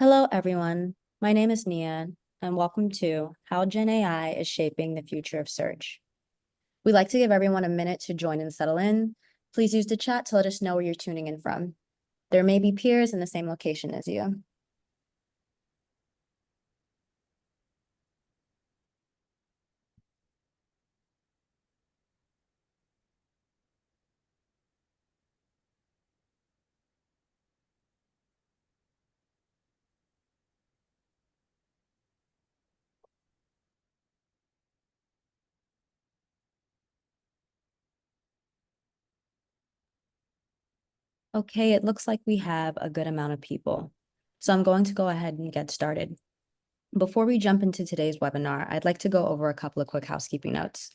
Hello, everyone. My name is Nia, and welcome to How Gen AI is Shaping the Future of Search. We'd like to give everyone a minute to join and settle in. Please use the chat to let us know where you're tuning in from. There may be peers in the same location as you. Okay, it looks like we have a good amount of people. So I'm going to go ahead and get started. Before we jump into today's webinar, I'd like to go over a couple of quick housekeeping notes.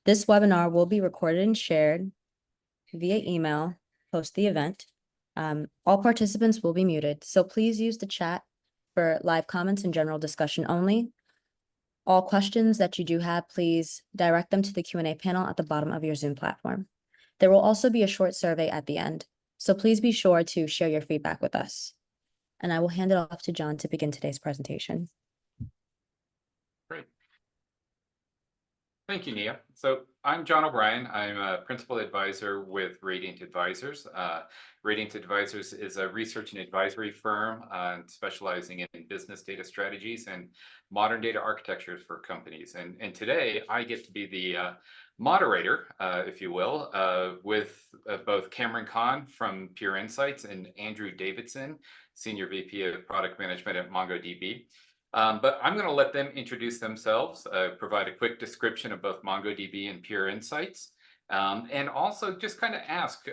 This webinar will be recorded and shared via email post the event. All participants will be muted, so please use the chat for live comments and general discussion only. All questions that you do have, please direct them to the Q&A panel at the bottom of your Zoom platform. There will also be a short survey at the end, so please be sure to share your feedback with us. And I will hand it off to John to begin today's presentation. Great. Thank you, Nia. So I'm John O'Brien. I'm a principal advisor with Radiant Advisors. Radiant Advisors is a research and advisory firm specializing in business data strategies and modern data architectures for companies. And today I get to be the moderator, if you will, with both Cameron Kahn from Pure Insights and Andrew Davidson, Senior VP of Product Management at MongoDB. But I'm going to let them introduce themselves, provide a quick description of both MongoDB and Pure Insights, and also just kind of ask,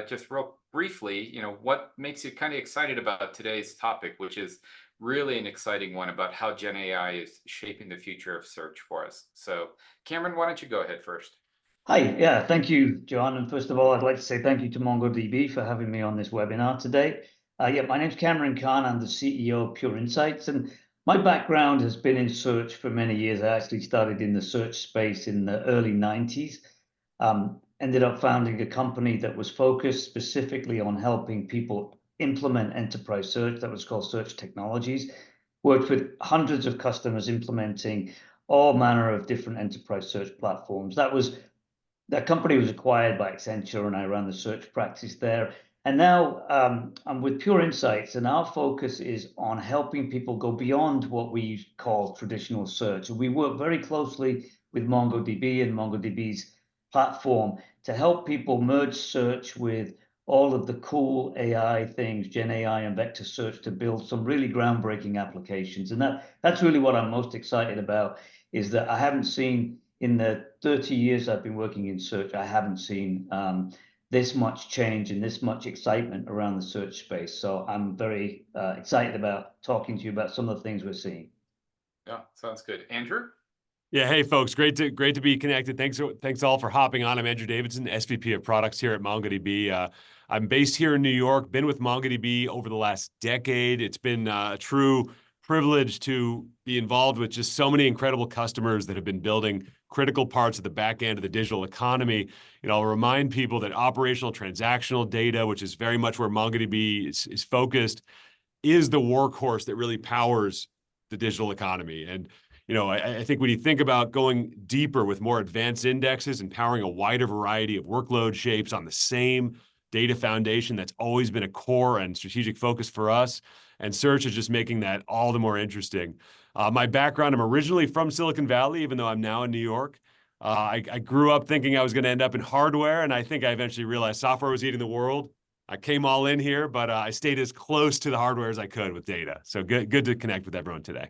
just real briefly, what makes you kind of excited about today's topic, which is really an exciting one about how Gen AI is shaping the future of search for us. So, Cameron, why don't you go ahead first? Hi, yeah, thank you, John. And first of all, I'd like to say thank you to MongoDB for having me on this webinar today. My name's Cameron Kahn. I'm the CEO of Pure Insights, and my background has been in search for many years. I actually started in the search space in the early 90s. Ended up founding a company that was focused specifically on helping people implement enterprise search. That was called Search Technologies. Worked with hundreds of customers implementing all manner of different enterprise search platforms. That company was acquired by Accenture, and I ran the search practice there. And now I'm with Pure Insights, and our focus is on helping people go beyond what we call traditional search. And we work very closely with MongoDB and MongoDB's platform to help people merge search with all of the cool AI things, Gen AI and vector search, to build some really groundbreaking applications. And that's really what I'm most excited about, is that I haven't seen, in the 30 years I've been working in search, I haven't seen this much change and this much excitement around the search space. So I'm very excited about talking to you about some of the things we're seeing. Yeah, sounds good. Andrew? Yeah, hey folks, great to be connected. Thanks all for hopping on. I'm Andrew Davidson, SVP of Products here at MongoDB. I'm based here in New York. Been with MongoDB over the last decade. It's been a true privilege to be involved with just so many incredible customers that have been building critical parts of the back end of the digital economy. I'll remind people that operational transactional data, which is very much where MongoDB is focused, is the workhorse that really powers the digital economy. And I think when you think about going deeper with more advanced indexes and powering a wider variety of workload shapes on the same data foundation, that's always been a core and strategic focus for us. And search is just making that all the more interesting. My background, I'm originally from Silicon Valley, even though I'm now in New York. I grew up thinking I was going to end up in hardware, and I think I eventually realized software was eating the world. I came all in here, but I stayed as close to the hardware as I could with data. So good to connect with everyone today.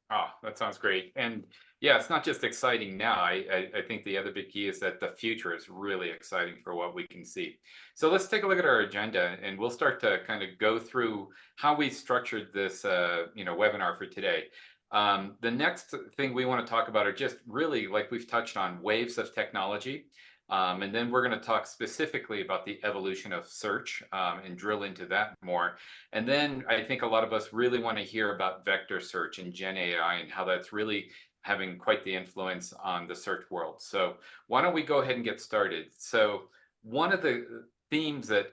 Oh, that sounds great. And yeah, it's not just exciting now. I think the other big key is that the future is really exciting for what we can see. So let's take a look at our agenda, and we'll start to kind of go through how we structured this webinar for today. The next thing we want to talk about are just really, like we've touched on, waves of technology. And then we're going to talk specifically about the evolution of search and drill into that more. And then I think a lot of us really want to hear about vector search and Gen AI and how that's really having quite the influence on the search world. So why don't we go ahead and get started? So one of the themes that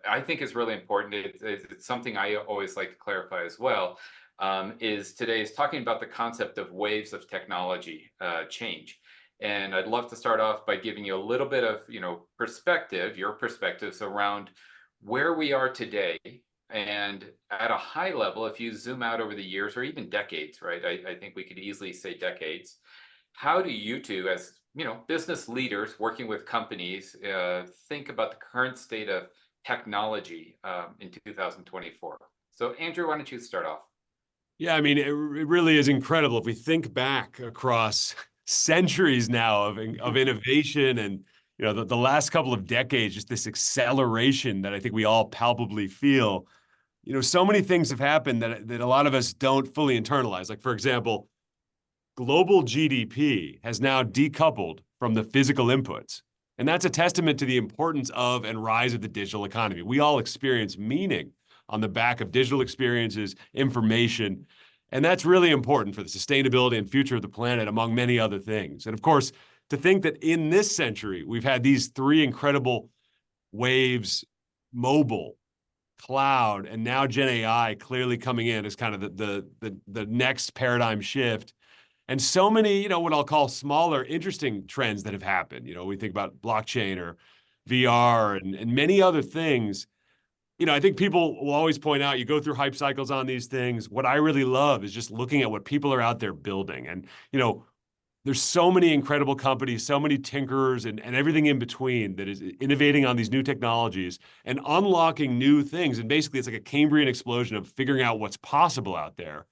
I think is really important. It's something I always like to clarify as well. Is today is talking about the concept of waves of technology change. And I'd love to start off by giving you a little bit of, perspective, your perspectives around where we are today. And at a high level, if you zoom out over the years or even decades, right? I think we could easily say decades. How do you two, as business leaders working with companies, think about the current state of technology in 2024? So, Andrew, why don't you start off? Yeah, I mean, it really is incredible if we think back across centuries now of innovation and the last couple of decades, just this acceleration that I think we all palpably feel. So many things have happened that a lot of us don't fully internalize. Like, for example, global GDP has now decoupled from the physical inputs. And that's a testament to the importance of and rise of the digital economy. We all experience meaning on the back of digital experiences, information, and that's really important for the sustainability and future of the planet, among many other things. And of course, to think that in this century, we've had these three incredible waves: mobile, cloud, and now Gen AI clearly coming in as kind of the next paradigm shift. And so many, what I'll call smaller, interesting trends that have happened. We think about blockchain or VR and many other things. I think people will always point out, you go through hype cycles on these things. What I really love is just looking at what people are out there building. And, there's so many incredible companies, so many tinkerers and everything in between that is innovating on these new technologies and unlocking new things. And basically, it's like a Cambrian explosion of figuring out what's possible out there.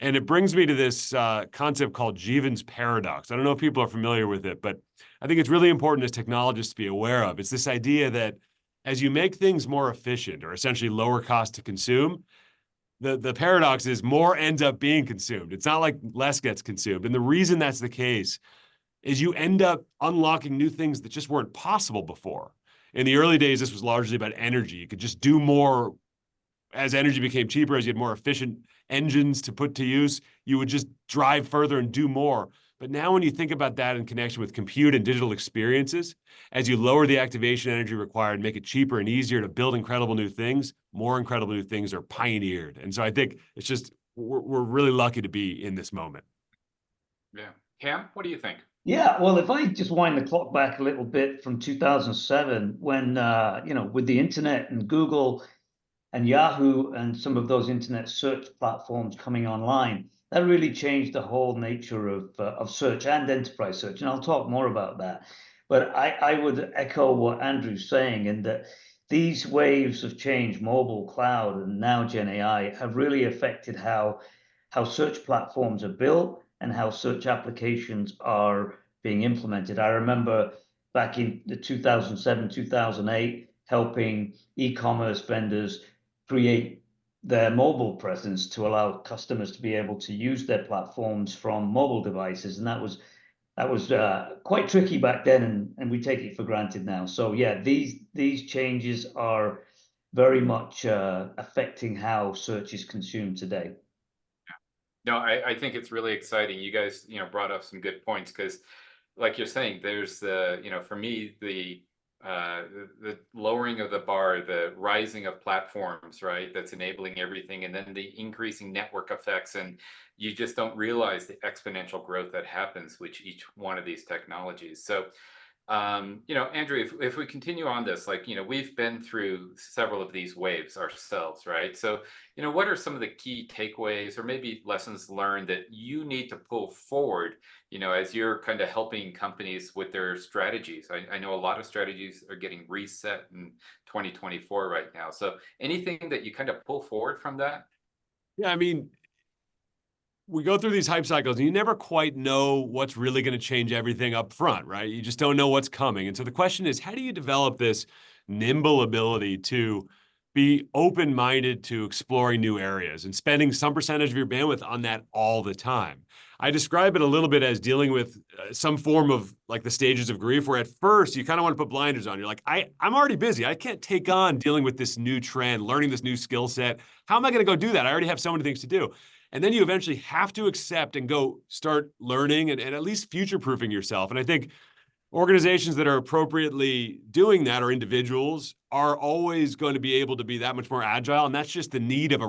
And it brings me to this concept called Jevons paradox. I don't know if people are familiar with it, but I think it's really important as technologists to be aware of. It's this idea that as you make things more efficient or essentially lower cost to consume, the paradox is more ends up being consumed. It's not like less gets consumed. And the reason that's the case is you end up unlocking new things that just weren't possible before. In the early days, this was largely about energy. You could just do more. As energy became cheaper, as you had more efficient engines to put to use, you would just drive further and do more. But now when you think about that in connection with compute and digital experiences, as you lower the activation energy required, make it cheaper and easier to build incredible new things, more incredible new things are pioneered. And so I think it's just, we're really lucky to be in this moment. Yeah. Cam, what do you think? Yeah, well, if I just wind the clock back a little bit from 2007, when, with the internet and Google and Yahoo and some of those internet search platforms coming online, that really changed the whole nature of search and enterprise search. And I'll talk more about that. But I would echo what Andrew's saying, in that these waves of change, mobile, cloud, and now Gen AI, have really affected how search platforms are built and how search applications are being implemented. I remember back in the 2007, 2008, helping e-commerce vendors create their mobile presence to allow customers to be able to use their platforms from mobile devices. And that was quite tricky back then, and we take it for granted now. So yeah, these changes are very much affecting how search is consumed today. No, I think it's really exciting. You guys, brought up some good points because, like you're saying, there's for me, the lowering of the bar, the rising of platforms, right? That's enabling everything, and then the increasing network effects, and you just don't realize the exponential growth that happens with each one of these technologies. So, Andrew, if we continue on this, we've been through several of these waves ourselves, right? So, what are some of the key takeaways or maybe lessons learned that you need to pull forward, as you're kind of helping companies with their strategies? I know a lot of strategies are getting reset in 2024 right now. So anything that you kind of pull forward from that? Yeah, I mean, we go through these hype cycles and you never quite know what's really going to change everything up front, right? You just don't know what's coming. And so the question is, how do you develop this nimble ability to be open-minded to exploring new areas and spending some percentage of your bandwidth on that all the time? I describe it a little bit as dealing with some form of like the stages of grief, where at first you kind of want to put blinders on. You're like, I'm already busy. I can't take on dealing with this new trend, learning this new skill set. How am I going to go do that? I already have so many things to do. And then you eventually have to accept and go start learning and at least future-proofing yourself. And I think organizations that are appropriately doing that, or individuals, are always going to be able to be that much more agile. And that's just the need of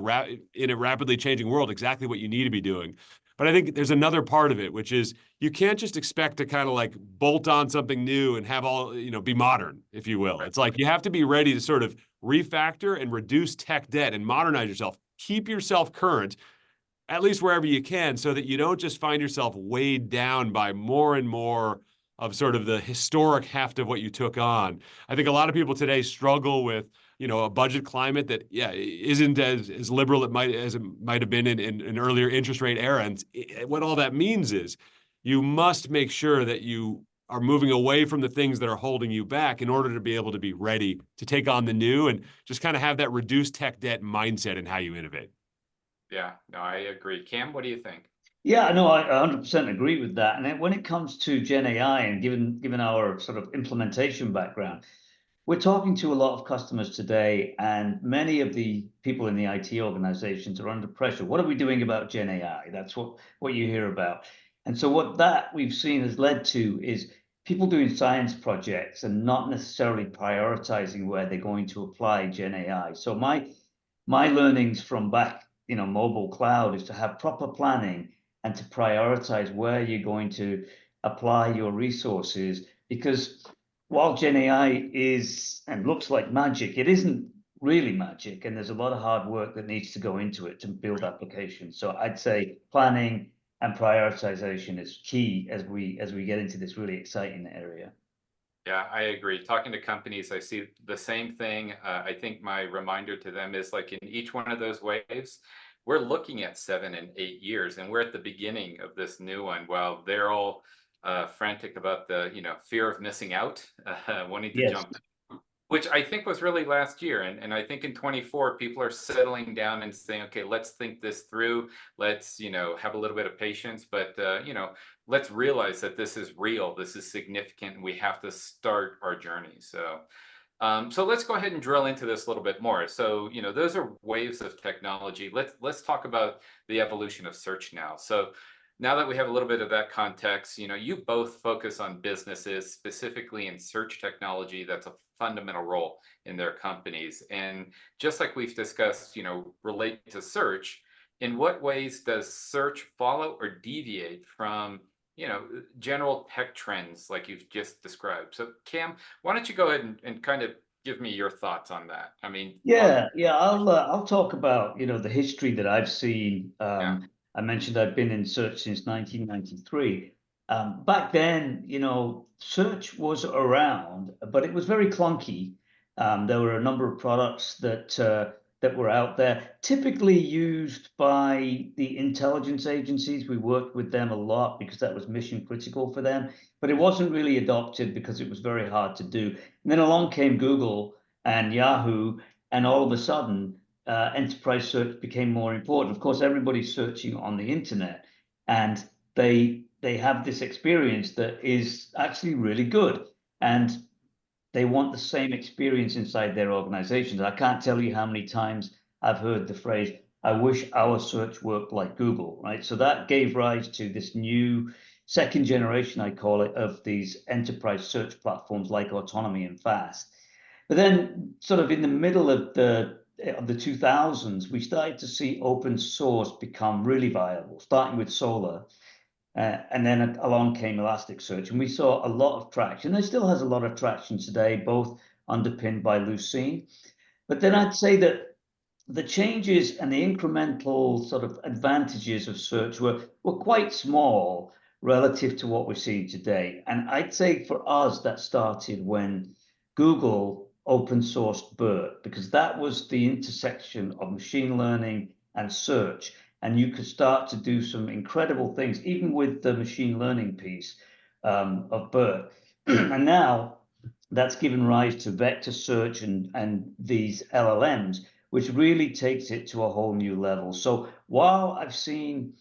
in a rapidly changing world, exactly what you need to be doing. But I think there's another part of it, which is you can't just expect to kind of like bolt on something new and have all, be modern, if you will. It's like you have to be ready to sort of refactor and reduce tech debt and modernize yourself. Keep yourself current, at least wherever you can, so that you don't just find yourself weighed down by more and more of sort of the historic heft of what you took on. I think a lot of people today struggle with, a budget climate that, isn't as liberal as it might have been in an earlier interest rate era. And what all that means is you must make sure that you are moving away from the things that are holding you back in order to be able to be ready to take on the new and just kind of have that reduced tech debt mindset in how you innovate. Yeah, no, I agree. Cam, what do you think? Yeah, no, I 100% agree with that. And then when it comes to Gen AI, and given our sort of implementation background, we're talking to a lot of customers today, and many of the people in the IT organizations are under pressure. What are we doing about Gen AI? That's what you hear about. And so what that we've seen has led to is people doing science projects and not necessarily prioritizing where they're going to apply Gen AI. So my learnings from back, mobile cloud, is to have proper planning and to prioritize where you're going to apply your resources, because while Gen AI is and looks like magic, it isn't really magic, and there's a lot of hard work that needs to go into it to build applications. So I'd say planning and prioritization is key as we get into this really exciting area. Yeah, I agree. Talking to companies, I see the same thing. I think my reminder to them is like in each one of those waves, we're looking at 7 and 8 years, and we're at the beginning of this new one. While they're all frantic about the fear of missing out, wanting to Yes. jump, which I think was really last year. And I think in 24, people are settling down and saying, okay, let's think this through. Let's, have a little bit of patience, but, let's realize that this is real. This is significant. And we have to start our journey. So let's go ahead and drill into this a little bit more. So, those are waves of technology. Let's talk about the evolution of search now. So now that we have a little bit of that context, you both focus on businesses, specifically in search technology. That's a fundamental role in their companies. And just like we've discussed, relate to search, in what ways does search follow or deviate from, general tech trends like you've just described? So Cam, why don't you go ahead and kind of give me your thoughts on that? I mean, Yeah, I'll talk about the history that I've seen. Yeah. I mentioned I've been in search since 1993. Back then, search was around, but it was very clunky. There were a number of products that were out there, typically used by the intelligence agencies. We worked with them a lot because that was mission critical for them, but it wasn't really adopted because it was very hard to do. And then along came Google and Yahoo, and all of a sudden, enterprise search became more important. Of course, everybody's searching on the internet, and they have this experience that is actually really good, and they want the same experience inside their organizations. I can't tell you how many times I've heard the phrase, "I wish our search worked like Google," right? So that gave rise to this new second generation, I call it, of these enterprise search platforms like Autonomy and Fast. But then sort of in the middle of the 2000s, we started to see open source become really viable, starting with Solr. And then along came Elasticsearch, and we saw a lot of traction. It still has a lot of traction today, both underpinned by Lucene. But then I'd say that the changes and the incremental sort of advantages of search were quite small relative to what we're seeing today. And I'd say for us, that started when Google open sourced BERT, because that was the intersection of machine learning and search. And you could start to do some incredible things, even with the machine learning piece of BERT. And now that's given rise to vector search and these LLMs, which really takes it to a whole new level. So while I've seen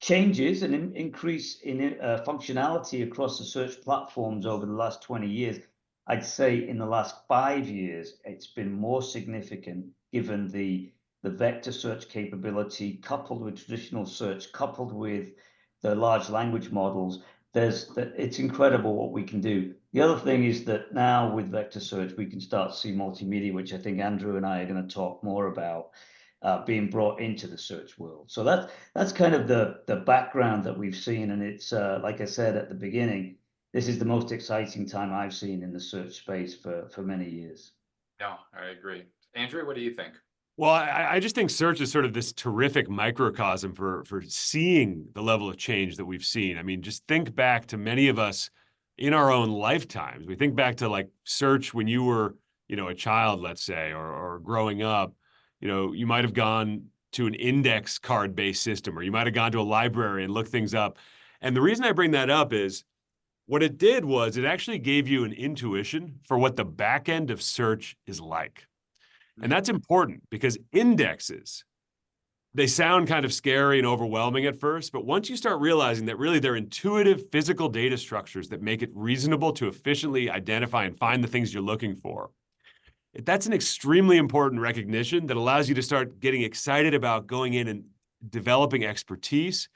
changes and an increase in functionality across the search platforms over the last 20 years, I'd say in the last 5 years, it's been more significant, given the vector search capability coupled with traditional search, coupled with the large language models. it's incredible what we can do. The other thing is that now with vector search, we can start to see multimedia, which I think Andrew and I are going to talk more about, being brought into the search world. So that's kind of the background that we've seen, and it's like I said at the beginning, this is the most exciting time I've seen in the search space for many years. No, I agree. Andrew, what do you think? Well, I just think search is sort of this terrific microcosm for seeing the level of change that we've seen. I mean, just think back to many of us in our own lifetimes. We think back to like search when you were, a child, let's say, or growing up. You might have gone to an index card-based system, or you might have gone to a library and looked things up. And the reason I bring that up is what it did was it actually gave you an intuition for what the back end of search is like. And that's important because indexes, they sound kind of scary and overwhelming at first, but once you start realizing that really they're intuitive physical data structures that make it reasonable to efficiently identify and find the things you're looking for, that's an extremely important recognition that allows you to start getting excited about going in and developing expertise,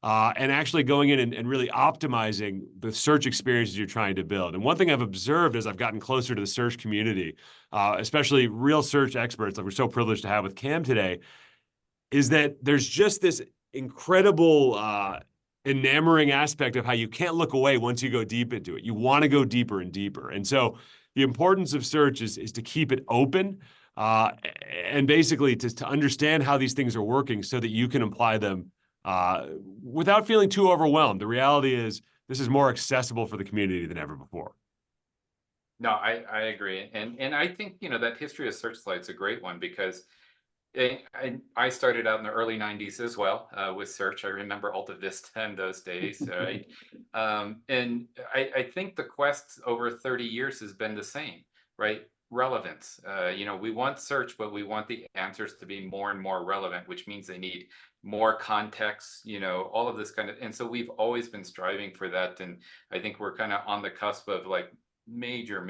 and actually going in and really optimizing the search experiences you're trying to build. And one thing I've observed as I've gotten closer to the search community, especially real search experts like we're so privileged to have with Cam today, is that there's just this incredible enamoring aspect of how you can't look away once you go deep into it. You want to go deeper and deeper. And so the importance of search is to keep it open, and basically to understand how these things are working so that you can apply them without feeling too overwhelmed. The reality is this is more accessible for the community than ever before. No, I agree. And I think, that history of Searchlight's a great one because I started out in the early 90s as well with search. I remember Alta Vista in those days, right? And I think the quest over 30 years has been the same, right? Relevance. We want search, but we want the answers to be more and more relevant, which means they need more context, all of this kind of, and so we've always been striving for that. And I think we're kind of on the cusp of like major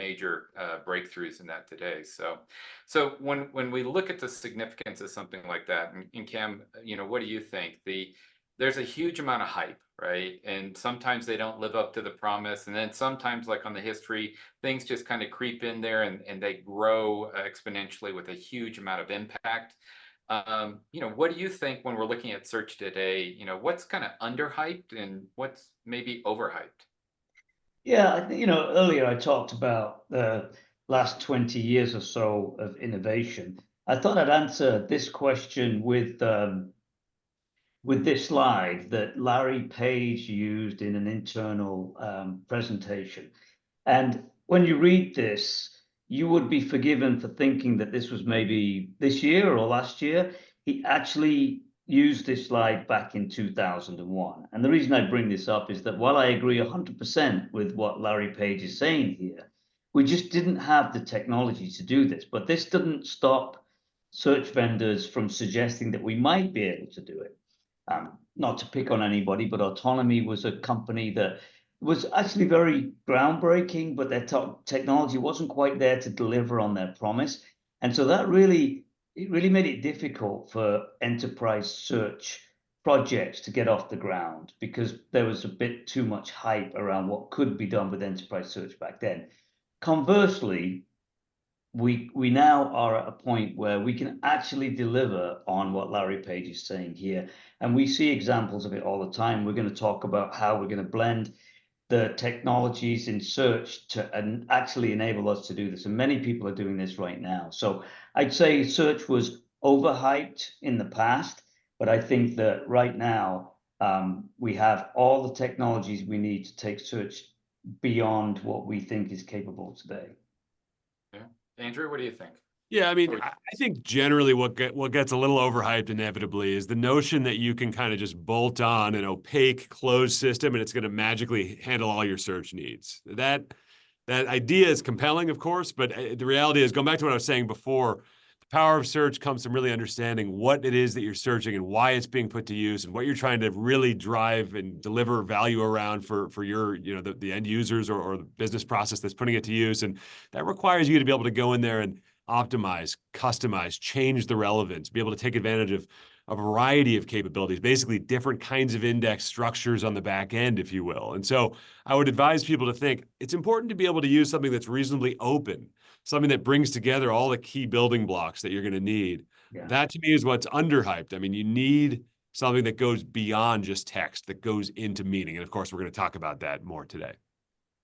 breakthroughs in that today. So when we look at the significance of something like that, and Cam, what do you think? There's a huge amount of hype, right? And sometimes they don't live up to the promise. And then sometimes, like on the history, things just kind of creep in there and they grow exponentially with a huge amount of impact. What do you think when we're looking at search today? What's kind of underhyped and what's maybe overhyped? Yeah, I think, earlier I talked about the last 20 years or so of innovation. I thought I'd answer this question with this slide that Larry Page used in an internal presentation. And when you read this, you would be forgiven for thinking that this was maybe this year or last year. He actually used this slide back in 2001. And the reason I bring this up is that while I agree 100% with what Larry Page is saying here, we just didn't have the technology to do this. But this didn't stop search vendors from suggesting that we might be able to do it. Not to pick on anybody, but Autonomy was a company that was actually very groundbreaking, but their technology wasn't quite there to deliver on their promise. And so that really made it difficult for enterprise search projects to get off the ground because there was a bit too much hype around what could be done with enterprise search back then. Conversely, we now are at a point where we can actually deliver on what Larry Page is saying here. And we see examples of it all the time. We're going to talk about how we're going to blend the technologies in search to actually enable us to do this. And many people are doing this right now. So I'd say search was overhyped in the past, but I think that right now we have all the technologies we need to take search beyond what we think is capable today. Yeah. Andrew, what do you think? Yeah, I mean, I think generally what gets a little overhyped inevitably is the notion that you can kind of just bolt on an opaque closed system and it's going to magically handle all your search needs. That idea is compelling, of course, but the reality is, going back to what I was saying before, the power of search comes from really understanding what it is that you're searching and why it's being put to use and what you're trying to really drive and deliver value around for your, the end users or the business process that's putting it to use. And that requires you to be able to go in there and optimize, customize, change the relevance, be able to take advantage a variety of capabilities, basically different kinds of index structures on the back end, if you will. And so I would advise people to think it's important to be able to use something that's reasonably open, something that brings together all the key building blocks that you're going to need. Yeah. That to me is what's underhyped. I mean, you need something that goes beyond just text, that goes into meaning. And of course, we're going to talk about that more today.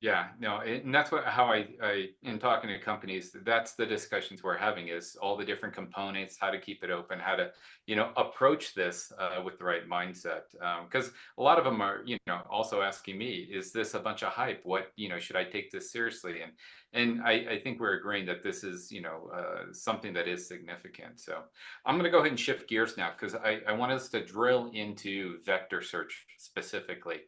Yeah, no, and that's how I in talking to companies, that's the discussions we're having, is all the different components, how to keep it open, how to, approach this with the right mindset. Because a lot of them are, also asking me, is this a bunch of hype? What, should I take this seriously? And I think we're agreeing that this is, something that is significant. So I'm going to go ahead and shift gears now, because I want us to drill into vector search specifically.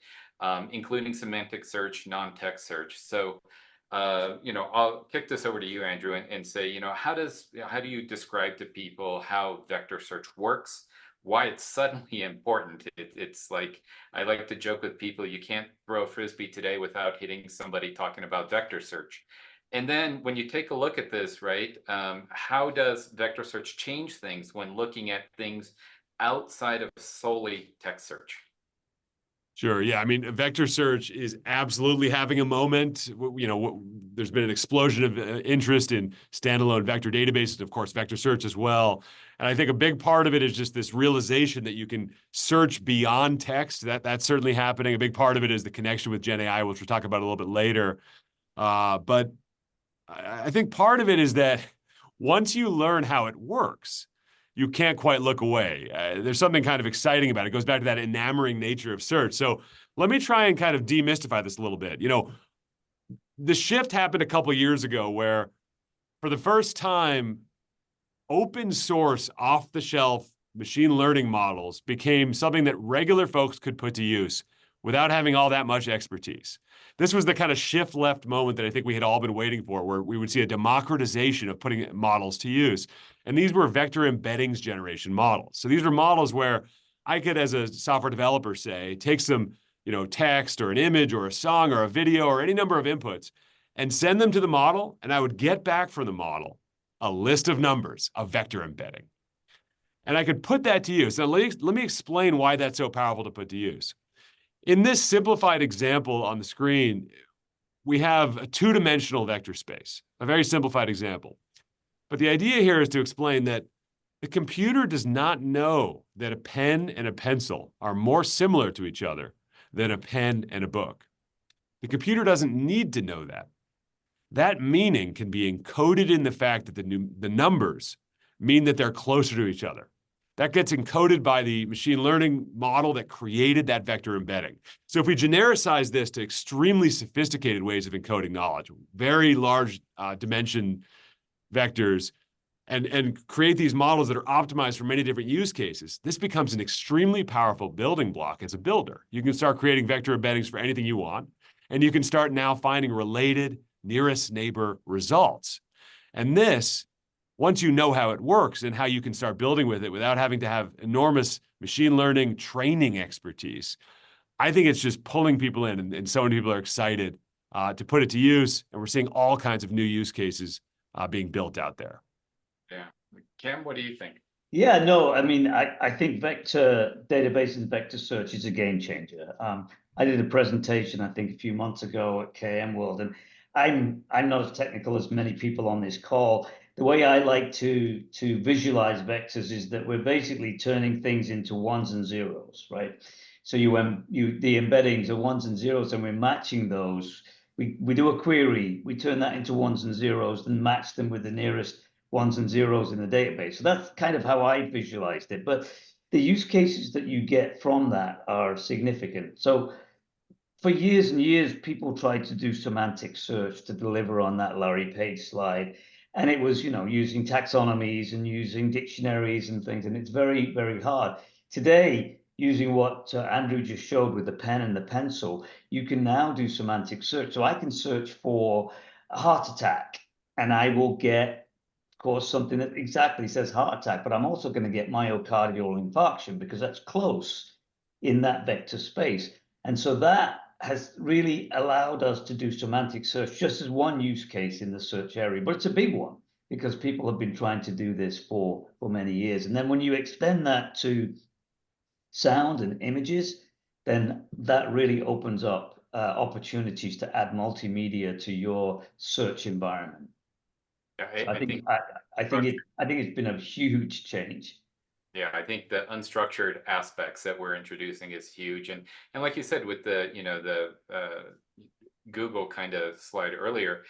Including semantic search, non-text search. So, I'll kick this over to you, Andrew, and say, how do you describe to people how vector search works, why it's suddenly important? It's like, I like to joke with people, you can't throw a Frisbee today without hitting somebody talking about vector search. And then when you take a look at this, right, how does vector search change things when looking at things outside of solely text search? Sure. Yeah. I mean, vector search is absolutely having a moment. There's been an explosion of interest in standalone vector databases, of course, vector search as well. And I think a big part of it is just this realization that you can search beyond text. That's certainly happening. A big part of it is the connection with Gen AI, which we'll talk about a little bit later. But I think part of it is that once you learn how it works, you can't quite look away. There's something kind of exciting about it. It goes back to that enamoring nature of search. So let me try and kind of demystify this a little bit. The shift happened a couple of years ago where, for the first time, open source, off-the-shelf machine learning models became something that regular folks could put to use without having all that much expertise. This was the kind of shift left moment that I think we had all been waiting for, where we would see a democratization of putting models to use. And these were vector embeddings generation models. So these were models where I could, as a software developer, say, take some, text or an image or a song or a video or any number of inputs and send them to the model. And I would get back from the model a list of numbers, a vector embedding. And I could put that to use. Now, let me explain why that's so powerful to put to use. In this simplified example on the screen, we have a two-dimensional vector space, a very simplified example. But the idea here is to explain that the computer does not know that a pen and a pencil are more similar to each other than a pen and a book. The computer doesn't need to know that. That meaning can be encoded in the fact that the numbers mean that they're closer to each other. That gets encoded by the machine learning model that created that vector embedding. So if we genericize this to extremely sophisticated ways of encoding knowledge, very large dimension vectors, and create these models that are optimized for many different use cases, this becomes an extremely powerful building block as a builder. You can start creating vector embeddings for anything you want, and you can start now finding related nearest neighbor results. And this, once you know how it works and how you can start building with it without having to have enormous machine learning training expertise, I think it's just pulling people in, and so many people are excited to put it to use, and we're seeing all kinds of new use cases being built out there. Yeah. Cam, what do you think? Yeah, no, I mean, I think vector database and vector search is a game changer. I did a presentation, I think, a few months ago at KMWorld, and I'm not as technical as many people on this call. The way I like to visualize vectors is that we're basically turning things into ones and zeros, right? So the embeddings are ones and zeros, and we're matching those. We do a query, we turn that into ones and zeros, and match them with the nearest ones and zeros in the database. So that's kind of how I visualized it. But the use cases that you get from that are significant. So for years and years, people tried to do semantic search to deliver on that Larry Page slide. And it was, using taxonomies and using dictionaries and things. And it's very, very hard. Today, using what Andrew just showed with the pen and the pencil, you can now do semantic search. So I can search for a heart attack, and I will get, of course, something that exactly says heart attack, but I'm also going to get myocardial infarction because that's close in that vector space. And so that has really allowed us to do semantic search just as one use case in the search area, but it's a big one. because people have been trying to do this for many years. And then when you extend that to sound and images, then that really opens up opportunities to add multimedia to your search environment. Yeah, So I think I think it's been a huge change. Yeah, I think the unstructured aspects that we're introducing is huge. And like you said, with the, Google kind of slide earlier,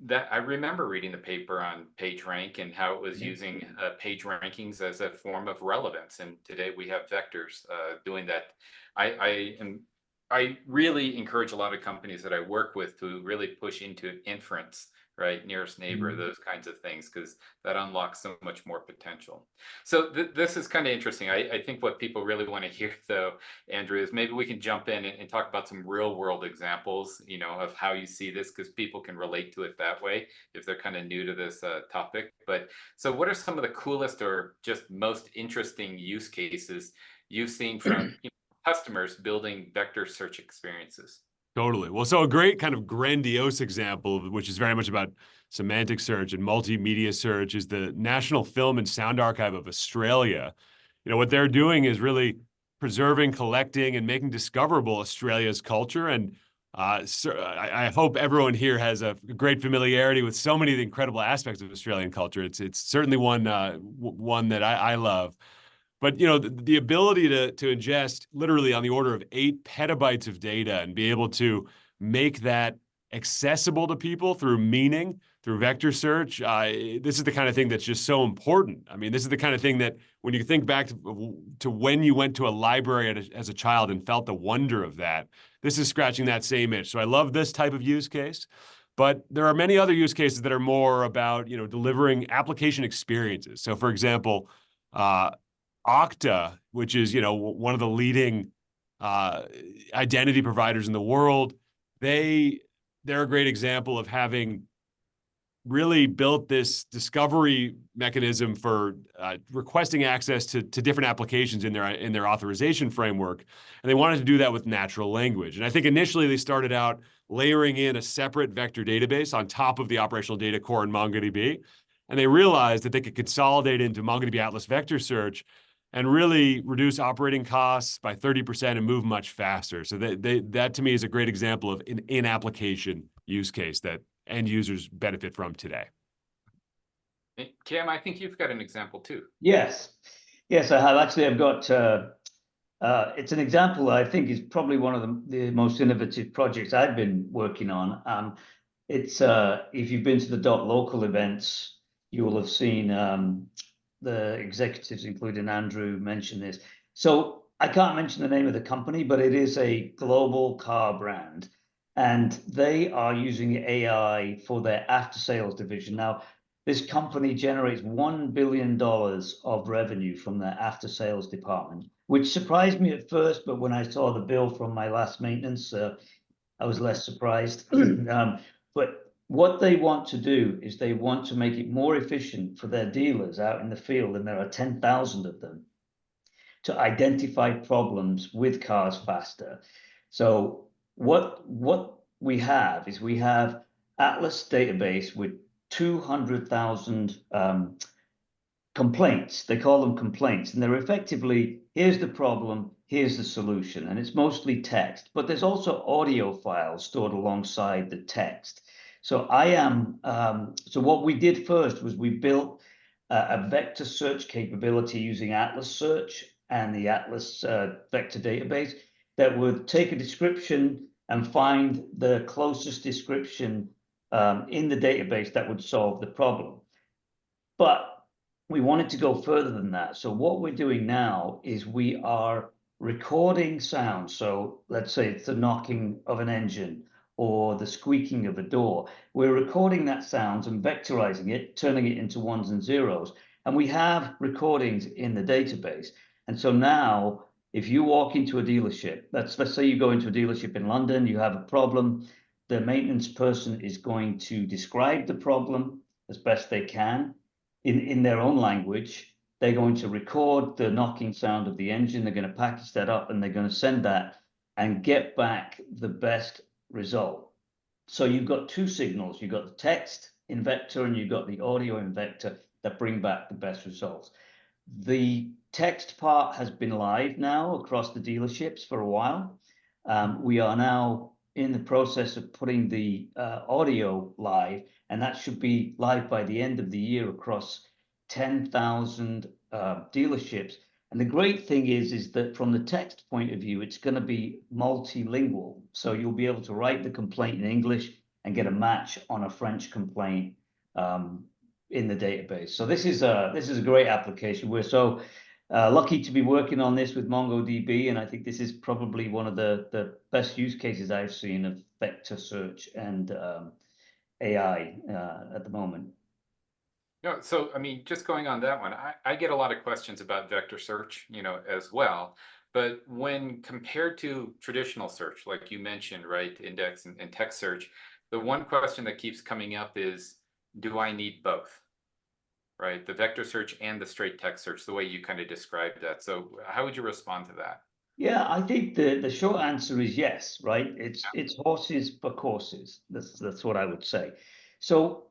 that I remember reading the paper on PageRank and how it was using page rankings as a form of relevance. And today we have vectors doing that. I really encourage a lot of companies that I work with to really push into inference, right? Nearest neighbor, those kinds of things, because that unlocks so much more potential. So this is kind of interesting. I think what people really want to hear, though, Andrew, is maybe we can jump in and talk about some real world examples, of how you see this, because people can relate to it that way if they're kind of new to this topic. But so what are some of the coolest or just most interesting use cases you've seen from customers building vector search experiences? Totally. Well, so a great kind of grandiose example, which is very much about semantic search and multimedia search, is the National Film and Sound Archive of Australia. What they're doing is really preserving, collecting, and making discoverable Australia's culture. And I hope everyone here has a great familiarity with so many of the incredible aspects of Australian culture. It's certainly one that I love. But the ability to ingest literally on the order of 8 petabytes of data and be able to make that accessible to people through meaning, through vector search, this is the kind of thing that's just so important. I mean, this is the kind of thing that when you think back to when you went to a library as a child and felt the wonder of that, this is scratching that same itch. So I love this type of use case. But there are many other use cases that are more about delivering application experiences. So, for example, Okta, which is one of the leading identity providers in the world, they're a great example of having really built this discovery mechanism for requesting access to different applications in their authorization framework, and they wanted to do that with natural language. And I think initially they started out layering in a separate vector database on top of the operational data core in MongoDB, and they realized that they could consolidate into MongoDB Atlas Vector Search and really reduce operating costs by 30% and move much faster. So that to me is a great example of an in-application use case that end users benefit from today. Cam, I think you've got an example too. Yes, I have. Actually, I've got, it's an example I think is probably one of the most innovative projects I've been working on. It's, if you've been to the .local events, you will have seen the executives, including Andrew, mention this. So I can't mention the name of the company, but it is a global car brand, and they are using AI for their after sales division. Now, this company generates $1 billion of revenue from their after sales department, which surprised me at first, but when I saw the bill from my last maintenance, I was less surprised. But what they want to do is they want to make it more efficient for their dealers out in the field, and there are 10,000 of them, to identify problems with cars faster. So what we have is we have Atlas database with 200,000 complaints. They call them complaints, and they're effectively, here's the problem, here's the solution, and it's mostly text, but there's also audio files stored alongside the text. So so what we did first was we built a vector search capability using Atlas Search and the Atlas vector database that would take a description and find the closest description in the database that would solve the problem. But we wanted to go further than that. So what we're doing now is we are recording sound. So let's say it's the knocking of an engine or the squeaking of a door. We're recording that sound and vectorizing it, turning it into ones and zeros. And we have recordings in the database. And so now, if you walk into a dealership, let's say you go into a dealership in London, you have a problem, the maintenance person is going to describe the problem as best they can in their own language. They're going to record the knocking sound of the engine. They're going to package that up, and they're going to send that and get back the best result. So you've got two signals. You've got the text in vector and you've got the audio in vector that bring back the best results. The text part has been live now across the dealerships for a while. We are now in the process of putting the audio live, and that should be live by the end of the year across 10,000 dealerships. And the great thing is that from the text point of view, it's going to be multilingual. So you'll be able to write the complaint in English and get a match on a French complaint in the database. So this is a great application. We're so lucky to be working on this with MongoDB, and I think this is probably one of the best use cases I've seen of vector search and AI at the moment. No, so I mean, just going on that one, I get a lot of questions about vector search, as well. But when compared to traditional search, like you mentioned, right, index and text search, the one question that keeps coming up is, do I need both? Right, the vector search and the straight text search, the way you kind of described that. So how would you respond to that? Yeah, I think the short answer is yes, right? It's horses for courses. That's what I would say. So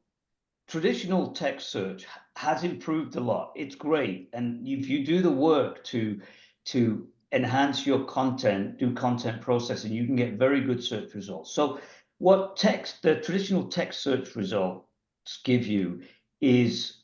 traditional text search has improved a lot. It's great, and if you do the work to enhance your content, do content processing, you can get very good search results. So what the traditional text search results give you is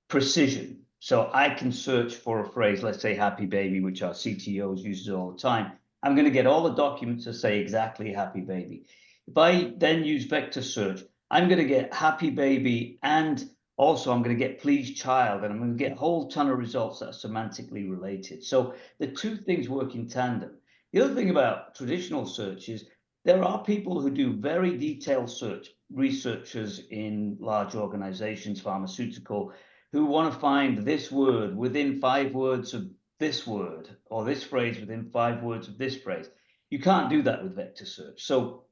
precision. So I can search for a phrase, let's say happy baby, which our CTOs uses all the time. I'm going to get all the documents that say exactly happy baby. If I then use vector search, I'm going to get happy baby, and also I'm going to get please child, and I'm going to get a whole ton of results that are semantically related. So the two things work in tandem. The other thing about traditional search is there are people who do very detailed search, researchers in large organizations, pharmaceutical, who want to find this word within 5 words of this word, or this phrase within 5 words of this phrase. You can't do that with vector search. So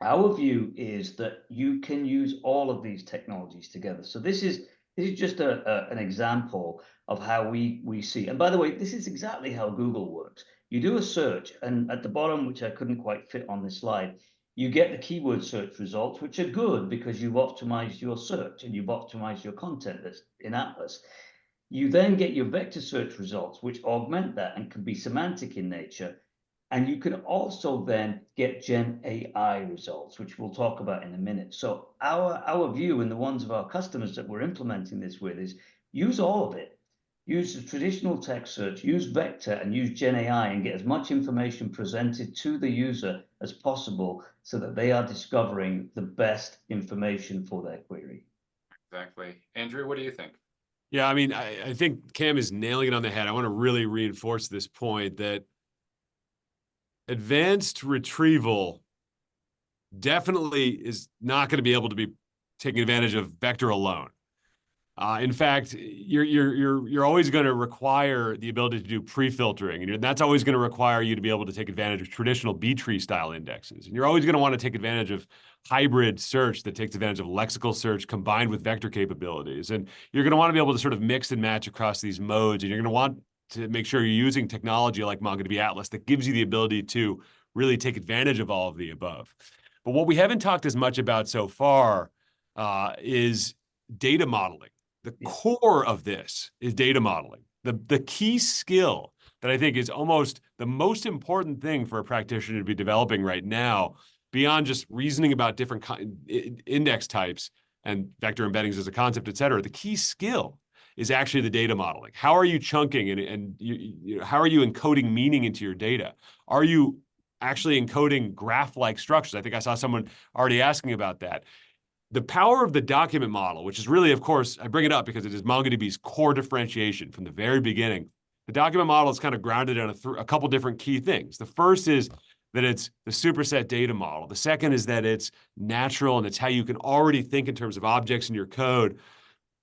our view is that you can use all of these technologies together. So this is just an example of how we see. And by the way, this is exactly how Google works. You do a search, and at the bottom, which I couldn't quite fit on this slide, you get the keyword search results, which are good because you've optimized your search and you've optimized your content that's in Atlas. You then get your vector search results, which augment that and can be semantic in nature. And you can also then get Gen AI results, which we'll talk about in a minute. So our view and the ones of our customers that we're implementing this with is use all of it. Use the traditional text search, use vector, and use Gen AI, and get as much information presented to the user as possible so that they are discovering the best information for their query. Exactly. Andrew, what do you think? Yeah, I mean, I think Cam is nailing it on the head. I want to really reinforce this point that advanced retrieval definitely is not going to be able to be taking advantage of vector alone. In fact, you're always going to require the ability to do pre-filtering, and that's always going to require you to be able to take advantage of traditional B-tree style indexes. And you're always going to want to take advantage of hybrid search that takes advantage of lexical search combined with vector capabilities. And you're going to want to be able to sort of mix and match across these modes, and you're going to want to make sure you're using technology like MongoDB Atlas that gives you the ability to really take advantage of all of the above. But what we haven't talked as much about so far is data modeling. The core of this is data modeling. The key skill that I think is almost the most important thing for a practitioner to be developing right now, beyond just reasoning about different index types and vector embeddings as a concept, et cetera, the key skill is actually the data modeling. How are you chunking and how are you encoding meaning into your data? Are you actually encoding graph-like structures? I think I saw someone already asking about that. The power of the document model, which is really, of course, I bring it up because it is MongoDB's core differentiation from the very beginning. The document model is kind of grounded on a couple different key things. The first is that it's the superset data model. The second is that it's natural and it's how you can already think in terms of objects in your code.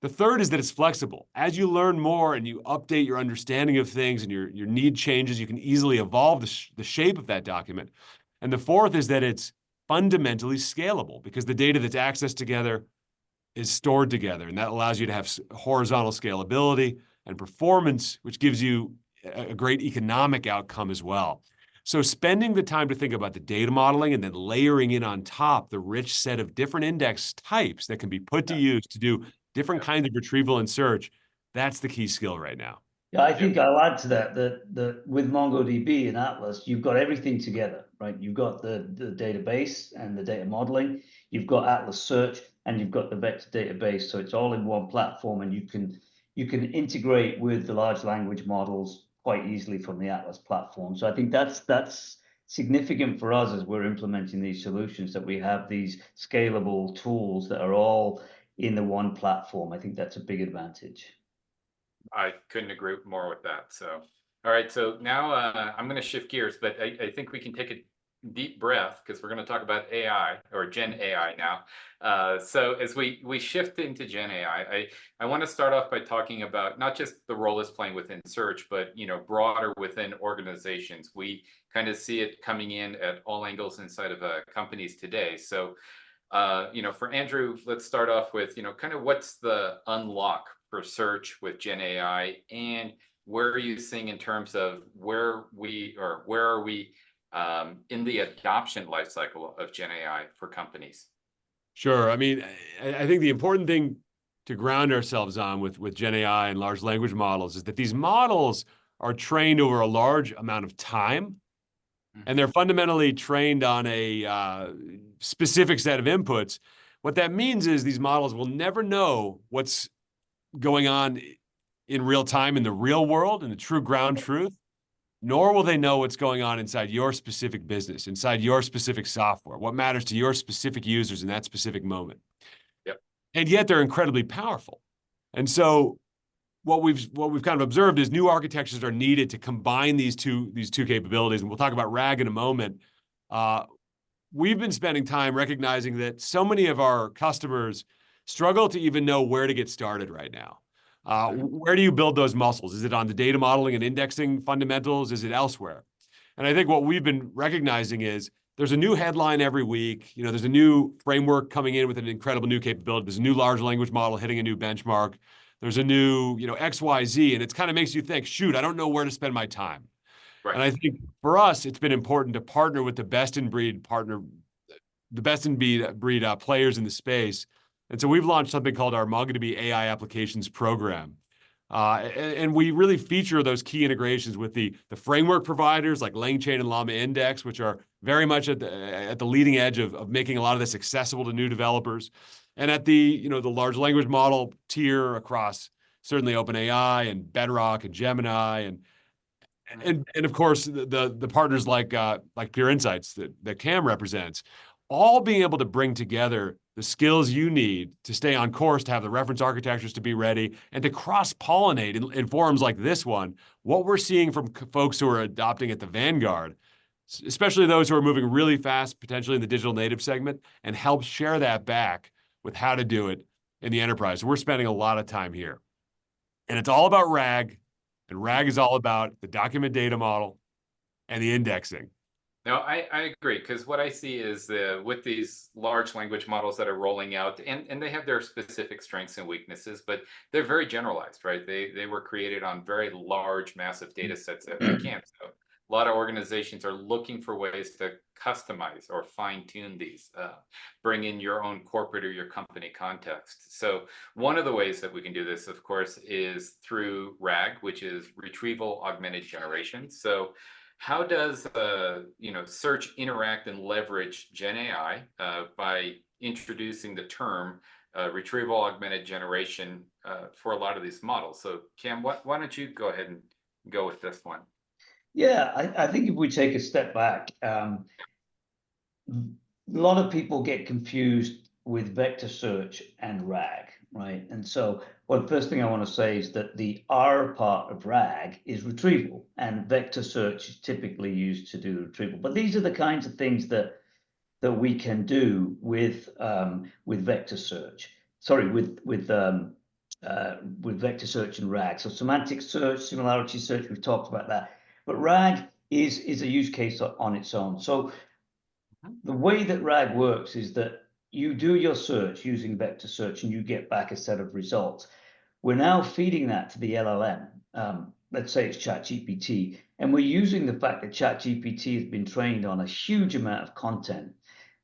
The third is that it's flexible. As you learn more and you update your understanding of things and your need changes, you can easily evolve the shape of that document. And the fourth is that it's fundamentally scalable because the data that's accessed together is stored together, and that allows you to have horizontal scalability and performance, which gives you a great economic outcome as well. So spending the time to think about the data modeling and then layering in on top the rich set of different index types that can be put to use to do different kinds of retrieval and search, that's the key skill right now. Yeah, I think I'll add to that with MongoDB and Atlas, you've got everything together, right? You've got the database and the data modeling, you've got Atlas Search, and you've got the vector database. So it's all in one platform, and you can integrate with the large language models quite easily from the Atlas platform. So I think that's significant for us as we're implementing these solutions, that we have these scalable tools that are all in the one platform. I think that's a big advantage. I couldn't agree more with that. So, all right. So now I'm going to shift gears, but I think we can take a deep breath because we're going to talk about AI or Gen AI now. So as we shift into Gen AI, I want to start off by talking about not just the role it's playing within search, but broader within organizations. We kind of see it coming in at all angles inside of companies today. So, for Andrew, let's start off with kind of what's the unlock for search with Gen AI, and where are you seeing in terms of where are we in the adoption lifecycle of Gen AI for companies? Sure. I mean, I think the important thing to ground ourselves on with Gen AI and large language models is that these models are trained over a large amount of time, and they're fundamentally trained on a specific set of inputs. What that means is these models will never know what's going on in real time in the real world, in the true ground truth, nor will they know what's going on inside your specific business, inside your specific software, what matters to your specific users in that specific moment. Yep. And yet they're incredibly powerful. And so what we've kind of observed is new architectures are needed to combine these two capabilities. And we'll talk about RAG in a moment. We've been spending time recognizing that so many of our customers struggle to even know where to get started right now. Where do you build those muscles? Is it on the data modeling and indexing fundamentals? Is it elsewhere? And I think what we've been recognizing is there's a new headline every week. There's a new framework coming in with an incredible new capability. There's a new large language model hitting a new benchmark. There's a new, XYZ, and it kind of makes you think, shoot, I don't know where to spend my time. Right. And I think for us, it's been important to partner with the best in breed players in the space. And so we've launched something called our MongoDB AI Applications Program. And we really feature those key integrations with the framework providers like LangChain and Llama Index, which are very much at the leading edge of making a lot of this accessible to new developers. And at the large language model tier across certainly OpenAI and Bedrock and Gemini and of course the partners like Pure Insights that Cam represents, all being able to bring together the skills you need to stay on course, to have the reference architectures to be ready, and to cross-pollinate in forums like this one, what we're seeing from folks who are adopting at the vanguard, especially those who are moving really fast, potentially in the digital native segment, and help share that back with how to do it in the enterprise. We're spending a lot of time here. And it's all about RAG, and RAG is all about the document data model and the indexing. No, I agree, because what I see is with these large language models that are rolling out, and they have their specific strengths and weaknesses, but they're very generalized, right? They were created on very large, massive data sets that we can't. So a lot of organizations are looking for ways to customize or fine tune these, bring in your own corporate or your company context. So one of the ways that we can do this, of course, is through RAG, which is retrieval augmented generation. So how does search interact and leverage Gen AI by introducing the term retrieval augmented generation for a lot of these models? So Cam, why don't you go ahead and go with this one? Yeah, I think if we take a step back, a lot of people get confused with vector search and RAG, right? And so, well, the first thing I want to say is that the R part of RAG is retrieval, and vector search is typically used to do retrieval. But these are the kinds of things that we can do with vector search. Sorry, with vector search and RAG. So semantic search, similarity search, we've talked about that. But RAG is a use case on its own. So the way that RAG works is that you do your search using vector search and you get back a set of results. We're now feeding that to the LLM. Let's say it's ChatGPT, And we're using the fact that ChatGPT has been trained on a huge amount of content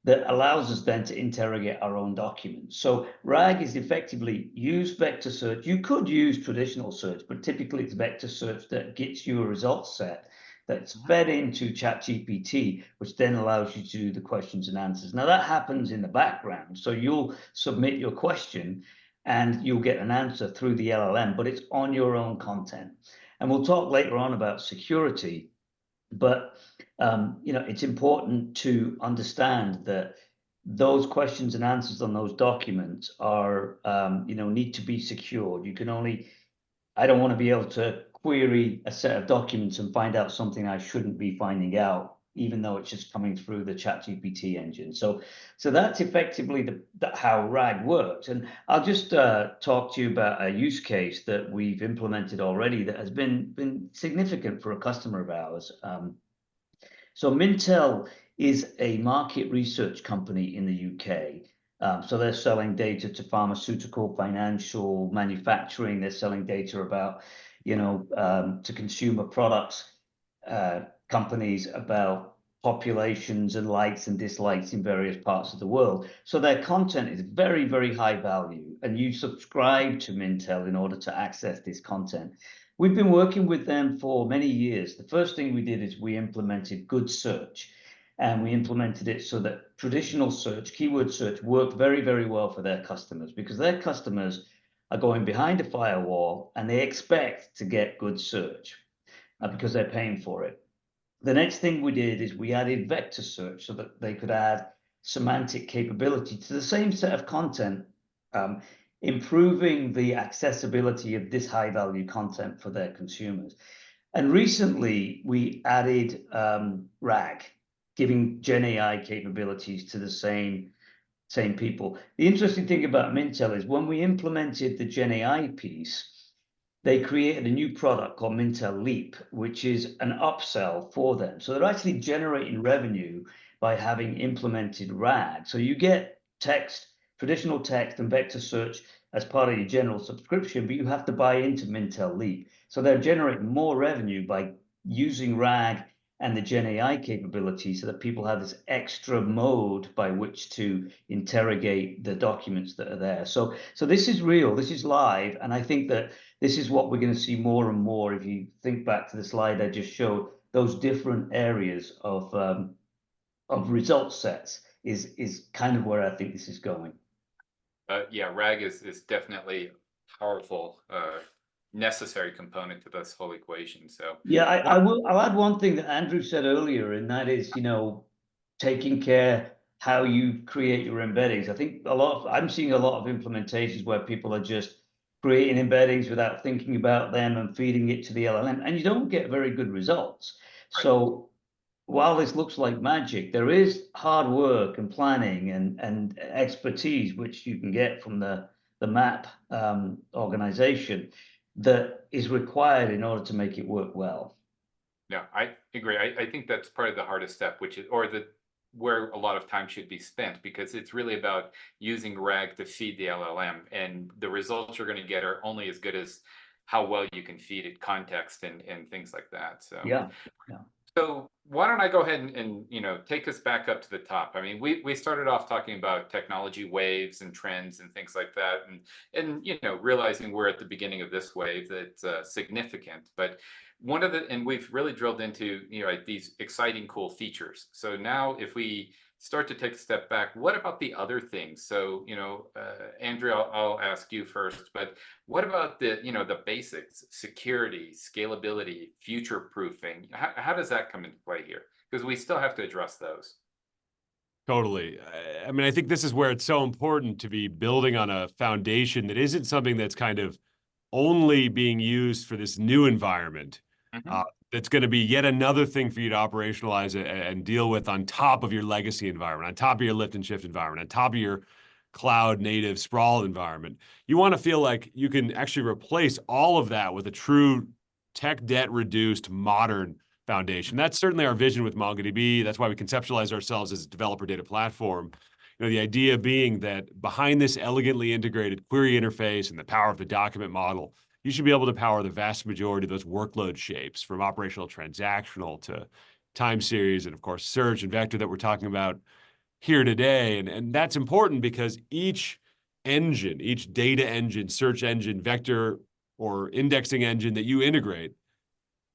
that allows us then to interrogate our own documents. So RAG is effectively use vector search. You could use traditional search, but typically it's vector search that gets you a results set that's fed into ChatGPT, which then allows you to do the questions and answers. Now that happens in the background. So you'll submit your question and you'll get an answer through the LLM, but it's on your own content. And we'll talk later on about security, but it's important to understand that those questions and answers on those documents are, need to be secured. I don't want to be able to query a set of documents and find out something I shouldn't be finding out, even though it's just coming through the ChatGPT engine. So that's effectively how RAG works. And I'll just talk to you about a use case that we've implemented already that has been significant for a customer of ours. So Mintel is a market research company in the UK. So they're selling data to pharmaceutical, financial, manufacturing. They're selling data about, to consumer products companies about populations and likes and dislikes in various parts of the world. So their content is very, very high value, and you subscribe to Mintel in order to access this content. We've been working with them for many years. The first thing we did is we implemented Good Search, and we implemented it so that traditional search, keyword search, worked very, very well for their customers, because their customers are going behind a firewall and they expect to get good search because they're paying for it. The next thing we did is we added vector search so that they could add semantic capability to the same set of content, improving the accessibility of this high value content for their consumers. And recently we added RAG, giving Gen AI capabilities to the same people. The interesting thing about Mintel is when we implemented the Gen AI piece, they created a new product called Mintel Leap, which is an upsell for them. So they're actually generating revenue by having implemented RAG. So you get text, traditional text and vector search as part of your general subscription, but you have to buy into Mintel Leap. So they're generating more revenue by using RAG and the Gen AI capability so that people have this extra mode by which to interrogate the documents that are there. So this is real, this is live, and I think that this is what we're going to see more and more. If you think back to the slide I just showed, those different areas of result sets is kind of where I think this is going. Yeah, RAG is definitely powerful, necessary component to this whole equation. So yeah, I'll add one thing that Andrew said earlier, and that is, taking care how you create your embeddings. I think I'm seeing a lot of implementations where people are just creating embeddings without thinking about them and feeding it to the LLM, and you don't get very good results. Right. So while this looks like magic, there is hard work and planning and expertise which you can get from the MAP organization that is required in order to make it work well. Yeah, I agree. I think that's part of the hardest step, which is, where a lot of time should be spent, because it's really about using RAG to feed the LLM, and the results you're going to get are only as good as how well you can feed it context and things like that. So yeah. So why don't I go ahead and take us back up to the top? I mean, we started off talking about technology waves and trends and things like that, and realizing we're at the beginning of this wave that's significant. But and we've really drilled into these exciting, cool features. So now, if we start to take a step back, what about the other things? So Andrew, I'll ask you first, but what about the basics: security, scalability, future proofing? How does that come into play here? Because we still have to address those. Totally. I mean, I think this is where it's so important to be building on a foundation that isn't something that's kind of only being used for this new environment. That's going to be yet another thing for you to operationalize and deal with on top of your legacy environment, on top of your lift and shift environment, on top of your cloud native sprawl environment. You want to feel like you can actually replace all of that with a true tech debt reduced modern foundation. That's certainly our vision with MongoDB. That's why we conceptualize ourselves as a developer data platform. The idea being that behind this elegantly integrated query interface and the power of the document model you should be able to power the vast majority of those workload shapes, from operational transactional to time series, and of course, search and vector that we're talking about here today. And that's important because each engine, each data engine, search engine, vector, or indexing engine that you integrate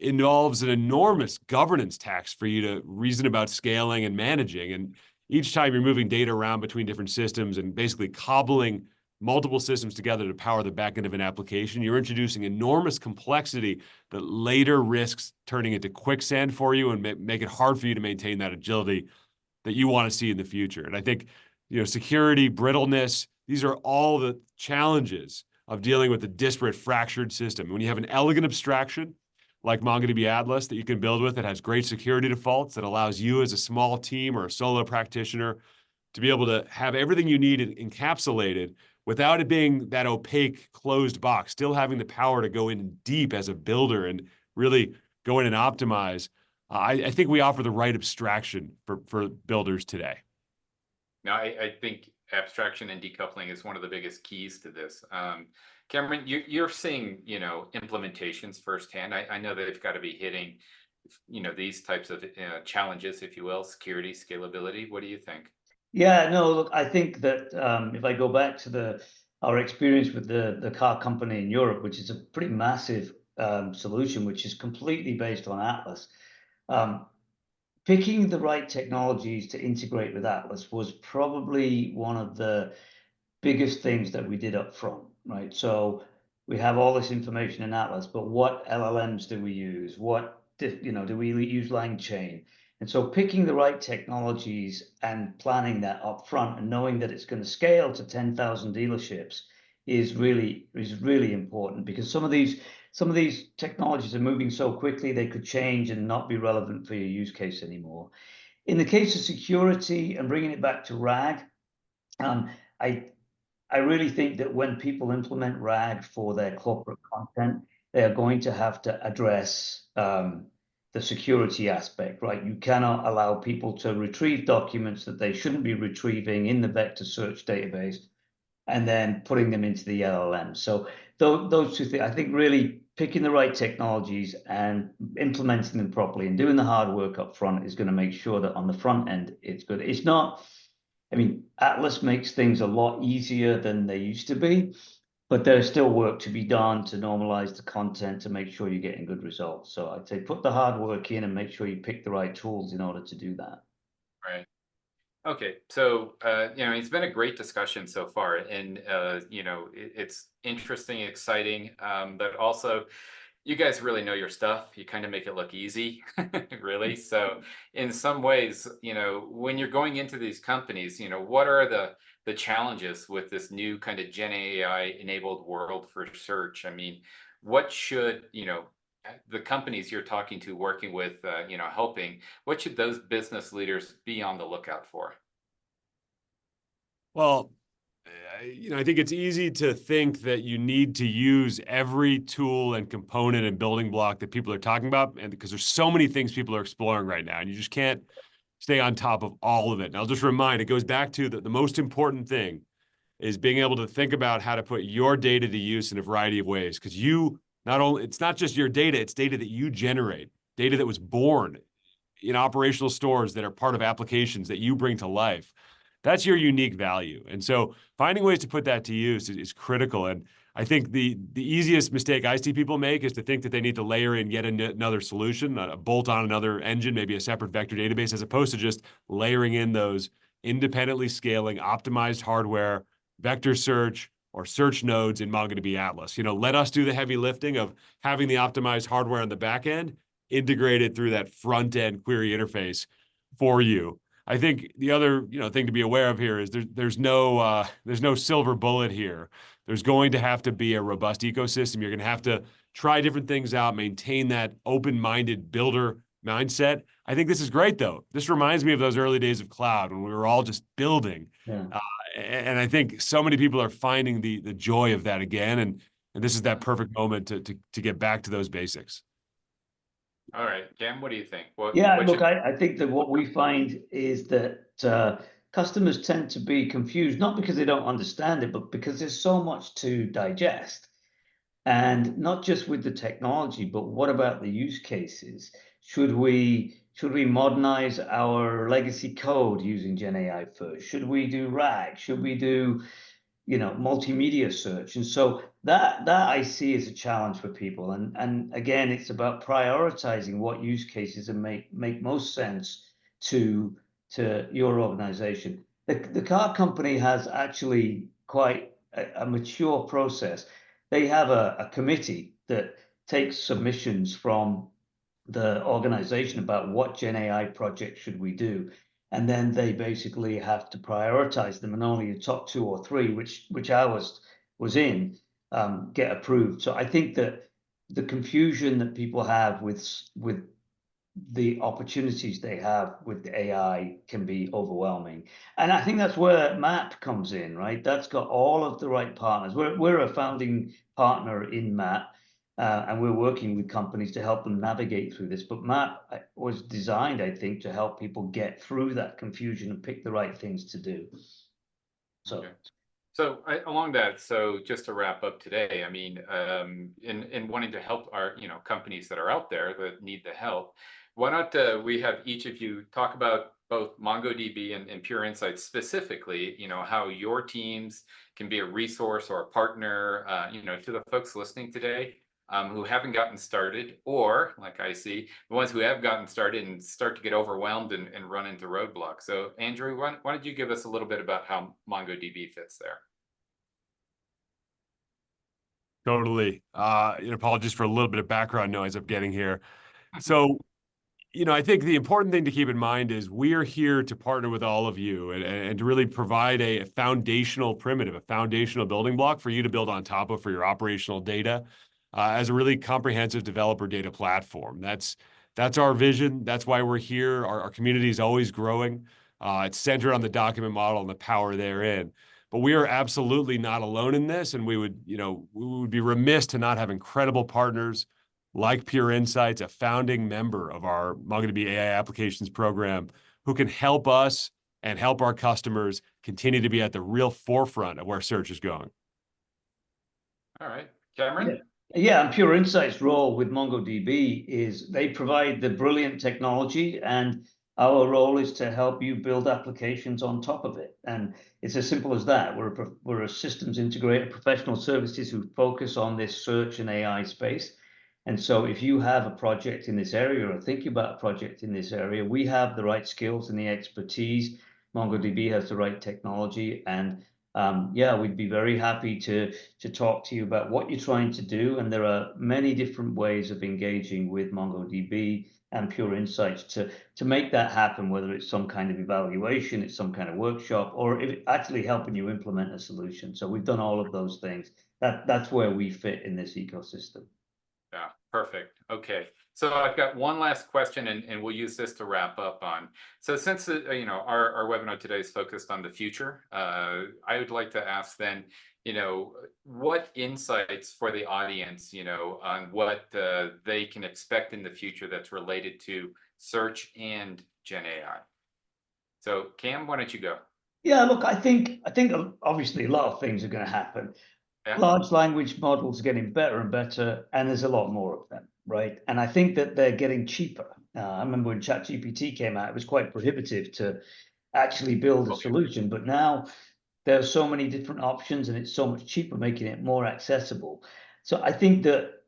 involves an enormous governance tax for you to reason about scaling and managing. And each time you're moving data around between different systems and basically cobbling multiple systems together to power the back end of an application, you're introducing enormous complexity that later risks turning into quicksand for you and make it hard for you to maintain that agility that you want to see in the future. And I think, security, brittleness, these are all the challenges of dealing with a disparate, fractured system. When you have an elegant abstraction like MongoDB Atlas that you can build with, that has great security defaults, that allows you as a small team or a solo practitioner to be able to have everything you need encapsulated without it being that opaque, closed box, still having the power to go in deep as a builder and really go in and optimize. I think we offer the right abstraction for builders today. Now, I think abstraction and decoupling is one of the biggest keys to this. Cameron, you're seeing, implementations firsthand. I know they've got to be hitting, these types of challenges, if you will, security, scalability. What do you think? Yeah, no, look, I think that if I go back to our experience with the car company in Europe, which is a pretty massive solution, which is completely based on Atlas, picking the right technologies to integrate with Atlas was probably one of the biggest things that we did up front, right? So we have all this information in Atlas, but what LLMs do we use? Do we use LangChain? And so picking the right technologies and planning that up front and knowing that it's going to scale to 10,000 dealerships is really important, because some of these technologies are moving so quickly they could change and not be relevant for your use case anymore. In the case of security and bringing it back to RAG, I really think that when people implement RAG for their corporate content, they are going to have to address the security aspect, right? You cannot allow people to retrieve documents that they shouldn't be retrieving in the vector search database and then putting them into the LLM. So those two things, I think really picking the right technologies and implementing them properly and doing the hard work up front is going to make sure that on the front end, it's good. It's not, Atlas makes things a lot easier than they used to be, but there's still work to be done to normalize the content to make sure you're getting good results. So I'd say put the hard work in and make sure you pick the right tools in order to do that. Right. Okay. So, it's been a great discussion so far, and, it's interesting, exciting, but also you guys really know your stuff. You kind of make it look easy, really. So in some ways, when you're going into these companies, what are the challenges with this new kind of Gen AI enabled world for search? What should, the companies you're talking to, working with, helping, what should those business leaders be on the lookout for? Well, I think it's easy to think that you need to use every tool and component and building block that people are talking about, and because there's so many things people are exploring right now, and you just can't stay on top of all of it. And I'll just remind, it goes back to the most important thing is being able to think about how to put your data to use in a variety of ways. Because it's not just your data, it's data that you generate, data that was born in operational stores that are part of applications that you bring to life. That's your unique value. And so finding ways to put that to use is critical. And I think the easiest mistake I see people make is to think that they need to layer in yet another solution, bolt on another engine, maybe a separate vector database, as opposed to just layering in those independently scaling, optimized hardware, vector search, or search nodes in MongoDB Atlas. Let us do the heavy lifting of having the optimized hardware on the back end integrated through that front end query interface for you. I think the other thing to be aware of here is there's no silver bullet here. There's going to have to be a robust ecosystem. You're going to have to try different things out, maintain that open-minded builder mindset. I think this is great, though. This reminds me of those early days of cloud when we were all just building. Yeah. And I think so many people are finding the joy of that again. And this is that perfect moment to get back to those basics. All right, Cam, what do you think? I think that what we find is that customers tend to be confused, not because they don't understand it, but because there's so much to digest. And not just with the technology, but what about the use cases? Should we modernize our legacy code using Gen AI first? Should we do RAG? Should we do, multimedia search? And so that I see as a challenge for people. And again, it's about prioritizing what use cases and make most sense to your organization. The car company has actually quite a mature process. They have a committee that takes submissions from the organization about what Gen AI projects should we do. And then they basically have to prioritize them, and only the top 2 or 3, which I was in, get approved. So I think that the confusion that people have with the opportunities they have with the AI can be overwhelming. And I think that's where MAP comes in, right? That's got all of the right partners. We're a founding partner in MAP, and we're working with companies to help them navigate through this. But MAP was designed, I think, to help people get through that confusion and pick the right things to do. So. Okay. So along that, so just to wrap up today, I mean, in wanting to help our, companies that are out there that need the help, why not we have each of you talk about both MongoDB and Pure Insights specifically, how your teams can be a resource or a partner, to the folks listening today who haven't gotten started, or like I see, the ones who have gotten started and start to get overwhelmed and run into roadblocks. So Andrew, why don't you give us a little bit about how MongoDB fits there? Totally. Apologies for a little bit of background noise I'm getting here. So, I think the important thing to keep in mind is we are here to partner with all of you and to really provide a foundational primitive, a foundational building block for you to build on top of for your operational data as a really comprehensive developer data platform. That's our vision. That's why we're here. Our community is always growing. It's centered on the document model and the power therein. But we are absolutely not alone in this, and we would be remiss to not have incredible partners like Pure Insights, a founding member of our MongoDB AI applications program, who can help us and help our customers continue to be at the real forefront of where search is going. All right, Cameron? Yeah, and Pure Insights' role with MongoDB is they provide the brilliant technology, and our role is to help you build applications on top of it. And it's as simple as that. We're a systems integrator, professional services who focus on this search and AI space. And so if you have a project in this area or thinking about a project in this area, we have the right skills and the expertise. MongoDB has the right technology, and we'd be very happy to talk to you about what you're trying to do. And there are many different ways of engaging with MongoDB and Pure Insights to make that happen, whether it's some kind of evaluation, it's some kind of workshop, or if actually helping you implement a solution. So we've done all of those things. That's where we fit in this ecosystem. Yeah, perfect. Okay. So I've got one last question, and we'll use this to wrap up on. So since our webinar today is focused on the future, I would like to ask then, what insights for the audience, on what they can expect in the future that's related to search and Gen AI. So Cam, why don't you go? Yeah, look, I think obviously a lot of things are going to happen. Yeah. Large language models are getting better and better, and there's a lot more of them, right? And I think that they're getting cheaper. I remember when ChatGPT came out, it was quite prohibitive to actually build a solution, but now there are so many different options, and it's so much cheaper, making it more accessible. So I think that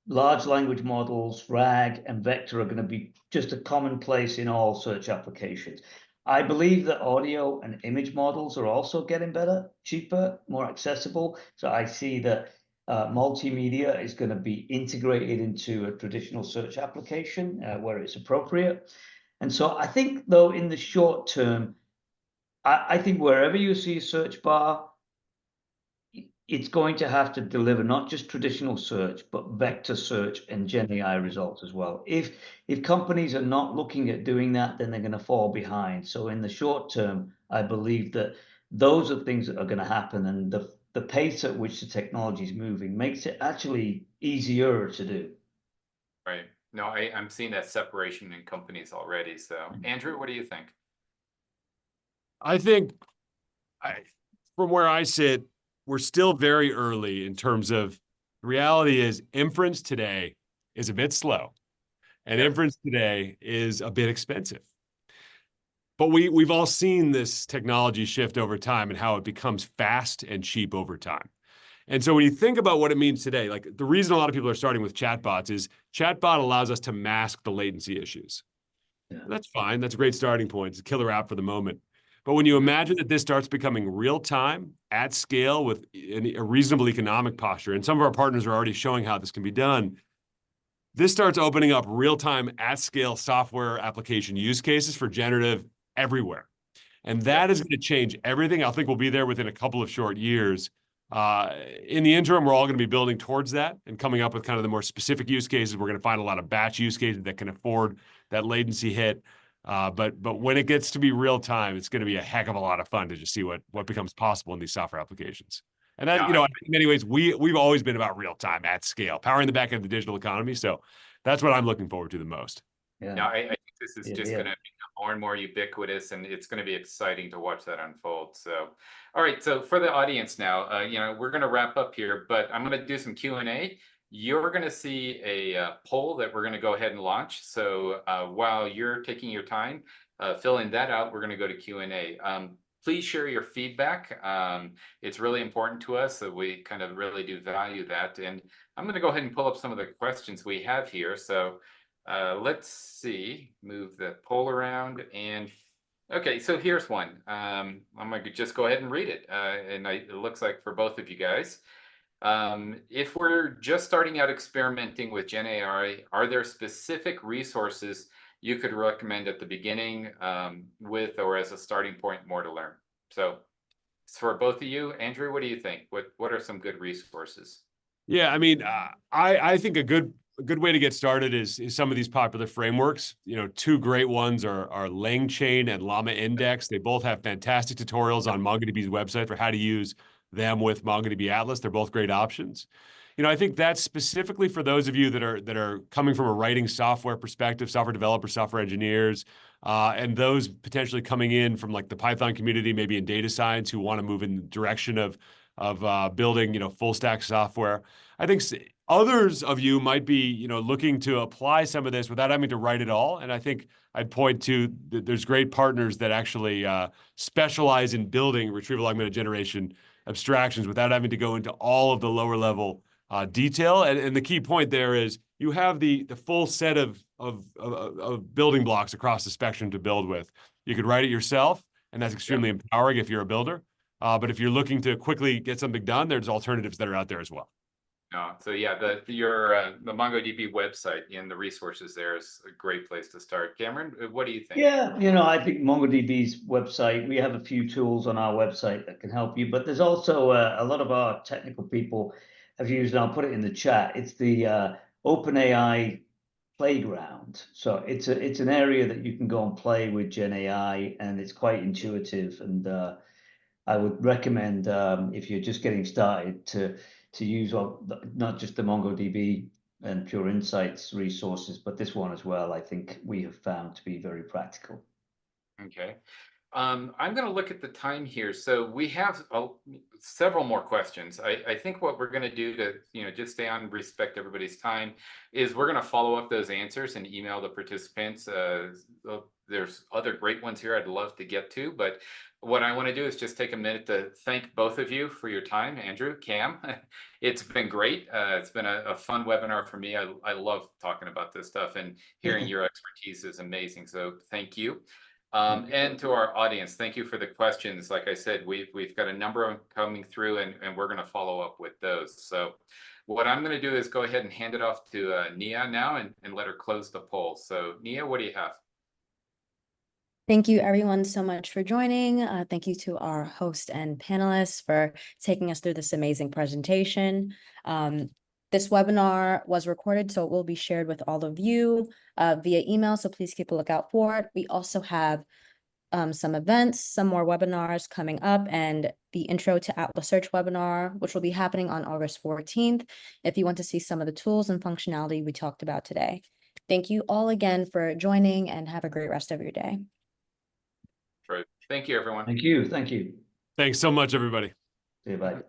large language models, RAG, and vector are going to be just a commonplace in all search applications. I believe that audio and image models are also getting better, cheaper, more accessible. So I see that multimedia is going to be integrated into a traditional search application where it's appropriate. And so I think, though, in the short term, I think wherever you see a search bar, it's going to have to deliver not just traditional search, but vector search and Gen AI results as well. If companies are not looking at doing that, then they're going to fall behind. So in the short term, I believe that those are things that are going to happen, and the pace at which the technology is moving makes it actually easier to do. Right. No, I'm seeing that separation in companies already. So Andrew, what do you think? I think from where I sit, we're still very early in terms of the reality is inference today is a bit slow, and inference today is a bit expensive. But we've all seen this technology shift over time and how it becomes fast and cheap over time. And so when you think about what it means today, like the reason a lot of people are starting with chatbots is chatbot allows us to mask the latency issues. Yeah. That's fine. That's a great starting point. It's a killer app for the moment. But when you imagine that this starts becoming real time at scale with a reasonable economic posture, and some of our partners are already showing how this can be done, this starts opening up real time at scale software application use cases for generative everywhere. And that is going to change everything. I think we'll be there within a couple of short years. In the interim, we're all going to be building towards that and coming up with kind of the more specific use cases. We're going to find a lot of batch use cases that can afford that latency hit. But when it gets to be real time, it's going to be a heck of a lot of fun to just see what becomes possible in these software applications. And that, in many ways, we've always been about real time at scale, powering the back end of the digital economy. So that's what I'm looking forward to the most. Yeah. No, I think this is just going to become more and more ubiquitous, and it's going to be exciting to watch that unfold. So, all right. So for the audience now, we're going to wrap up here, but I'm going to do some Q&A. You're going to see a poll that we're going to go ahead and launch. So while you're taking your time filling that out, we're going to go to Q&A. Please share your feedback. It's really important to us, so we kind of really do value that. And I'm going to go ahead and pull up some of the questions we have here. So let's see, move the poll around. And okay, so here's one. I'm going to just go ahead and read it. It looks like for both of you guys. If we're just starting out experimenting with Gen AI, are there specific resources you could recommend at the beginning with or as a starting point, more to learn? So for both of you, Andrew, what do you think? What are some good resources? Yeah, I mean, I think a good way to get started is some of these popular frameworks. Two great ones are LangChain and Llama Index. They both have fantastic tutorials on MongoDB's website for how to use them with MongoDB Atlas. They're both great options. I think that's specifically for those of you that are coming from a writing software perspective, software developers, software engineers, and those potentially coming in from like the Python community, maybe in data science, who want to move in the direction of building, full stack software. I think others of you might be, looking to apply some of this without having to write it all. And I think I'd point to there's great partners that actually specialize in building retrieval augmented generation abstractions without having to go into all of the lower level detail. And the key point there is you have the full set of building blocks across the spectrum to build with. You could write it yourself, and that's extremely empowering if you're a builder. But if you're looking to quickly get something done, there's alternatives that are out there as well. So yeah, the MongoDB website and the resources there is a great place to start. Cameron, what do you think? Yeah, I think MongoDB's website, we have a few tools on our website that can help you, but there's also a lot of our technical people have used, and I'll put it in the chat. It's the OpenAI playground. So it's an area that you can go and play with Gen AI, and it's quite intuitive. And I would recommend if you're just getting started to use not just the MongoDB and Pure Insights resources, but this one as well. I think we have found to be very practical. Okay. I'm going to look at the time here. So we have several more questions. I think what we're going to do to, just stay on and respect everybody's time is we're going to follow up those answers and email the participants. There's other great ones here I'd love to get to, but what I want to do is just take a minute to thank both of you for your time. Andrew, Cam, it's been great. It's been a fun webinar for me. I love talking about this stuff, and hearing your expertise is amazing. So thank you. And to our audience, thank you for the questions. Like I said, we've got a number of them coming through, and we're going to follow up with those. So what I'm going to do is go ahead and hand it off to Nia now and let her close the poll. So Nia, what do you have? Thank you everyone so much for joining. Thank you to our host and panelists for taking us through this amazing presentation. This webinar was recorded, so it will be shared with all of you via email, so please keep a lookout for it. We also have some events, some more webinars coming up, and the Intro to Atlas Search webinar, which will be happening on August 14th, if you want to see some of the tools and functionality we talked about today. Thank you all again for joining, and have a great rest of your day. Great. Thank you, everyone. Thank you. Thank you. Thanks so much, everybody. See you. Bye.